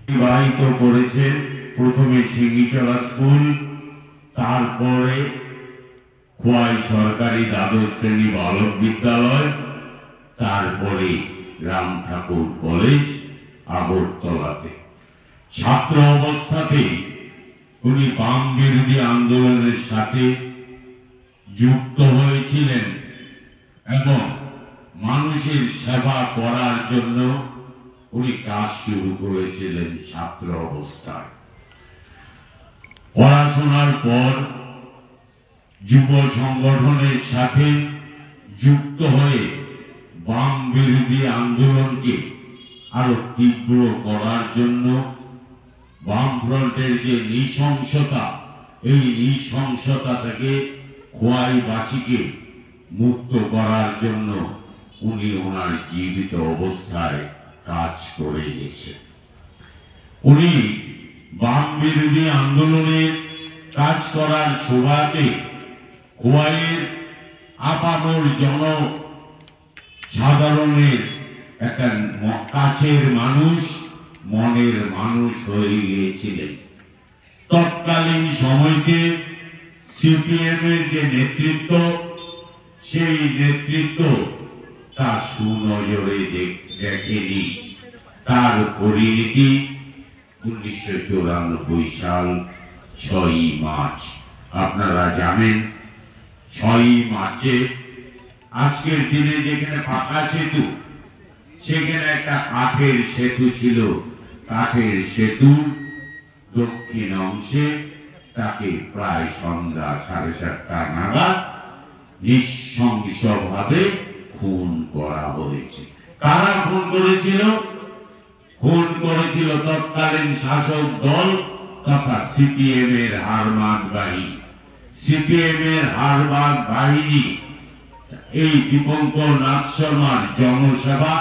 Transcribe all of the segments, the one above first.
বিবাহিত করেছেন প্রথমে সিঙ্গিচড়া স্কুল, তারপরে খোয়াই সরকারি দ্বাদশ শ্রেণী বালক বিদ্যালয়, তারপরে রাম ঠাকুর কলেজ আগরতলাতে। ছাত্র অবস্থাতে উনি বাম বিরোধী আন্দোলনের সাথে যুক্ত হয়েছিলেন এবং মানুষের সেবা করার জন্য উনি কাজ শুরু করেছিলেন ছাত্র অবস্থায়। পড়াশোনার পর যুব সংগঠনের সাথে যুক্ত হয়ে বাম বিরোধী আন্দোলনকে আরো তীব্র করার জন্য বামফ্রন্টের যে নৃশংসতা, এই নৃশংসতা থেকে খোয়াইবাসীকে মুক্ত করার জন্য উনি ওনার জীবিত অবস্থায় কাজ করে গেছেন। উনি বাম বিরোধী আন্দোলনে কাজ করার সুবাদে খোয়াইয়ের আপামর জনসাধারণের একটা কাছের মানুষ, মনের মানুষ হয়ে গিয়েছিলেন। তৎকালীন সময়তে সিপিএম এর যে নেতৃত্ব, সেই নেতৃত্ব তার সুনজরে দেখেনি। তার পরিণতি 1994 সাল 6 মার্চ। আপনারা জানেন 6 মার্চে আজকের দিনে যেখানে পাকা সেতু, সেখানে একটা কাঠের সেতু ছিল। কাঠের সেতুর দক্ষিণ অংশে তাকে প্রায় সন্ধ্যা 7:30 নাগাদ নৃশংসভাবে খুন করা হয়েছে। কারা খুন করেছিল? খুন করেছিল তৎকালীন শাসক দল তথা সিপিএম এর হারমাদ বাহিনী। সিপিএম এর হারমাদ বাহিনী এই দীপঙ্কর নাথ শর্মার জনসেবা,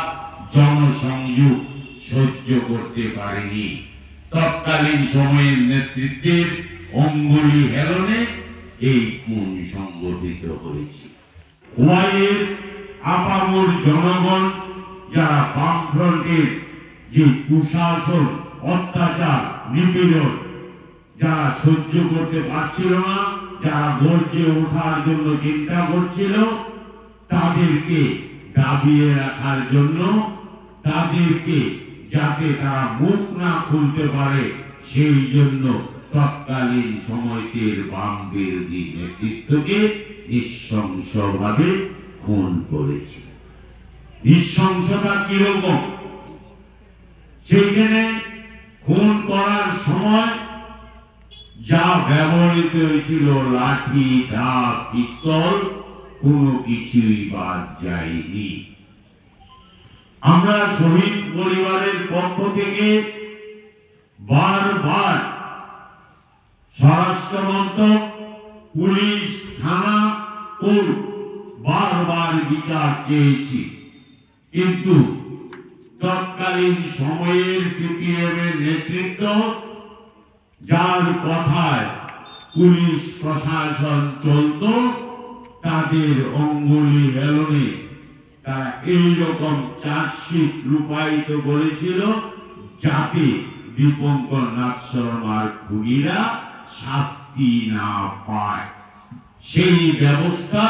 জনসংযোগ সহ্য করতে পারেনি। তৎকালীন সময়ের নেতৃত্বের অঙ্গুলি হেলনে এই খুন সংগঠিত হয়েছে। খোয়াইয়ের আপামর জনগণ যারা বামফ্রন্টের যে কুশাসন, অত্যাচার, নিপীড়ন যারা সহ্য করতে পারছিল না, যারা গর্জে ওঠার জন্য চিন্তা করছিল, তাদেরকে দাবিয়ে রাখার জন্য, তাদেরকে যাতে তারা মুখ না খুলতে পারে, সেই জন্য তৎকালীন সময়তের বাম বিরোধী নেতৃত্বকে নৃশংসভাবে খুন করেছে। নৃশংসতা কিরকম? সেইখানে খুন করার সময় যা ব্যবহৃত হয়েছিল, লাঠি, দা, পিস্তল, কোনো কিছুই বাদ যায়নি। আমরা শহীদ পরিবারের পক্ষ থেকে বারবার স্বরাষ্ট্র মন্ত্রক, পুলিশ, থানা, কোর্ট বারবার বিচার চেয়েছি, কিন্তু তৎকালীন সময়ের সিপিএম এর নেতৃত্ব, যার কথায় পুলিশ প্রশাসন চলত, তাদের অঙ্গুলি হেলনে তারা এইরকম চার্জশিট রূপায়িত করেছিল যাতে দীপঙ্কর নাথ শর্মার খুনিরা শাস্তি না পায়। সেই ব্যবস্থা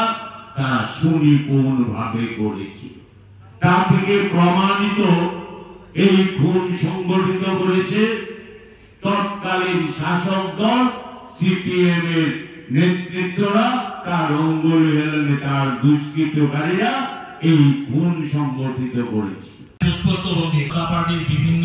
তারা সুনিপুণ ভাবে করেছিল। তা থেকে প্রমাণিত এই খুন সংগঠিত করেছে তৎকালীন শাসক দল, সিপিএম এর নেতৃত্বরা, তার অঙ্গুলি হেলনে তার দুষ্কৃতকারীরা এই খুন সংগঠিত করেছে। পার্টির বিভিন্ন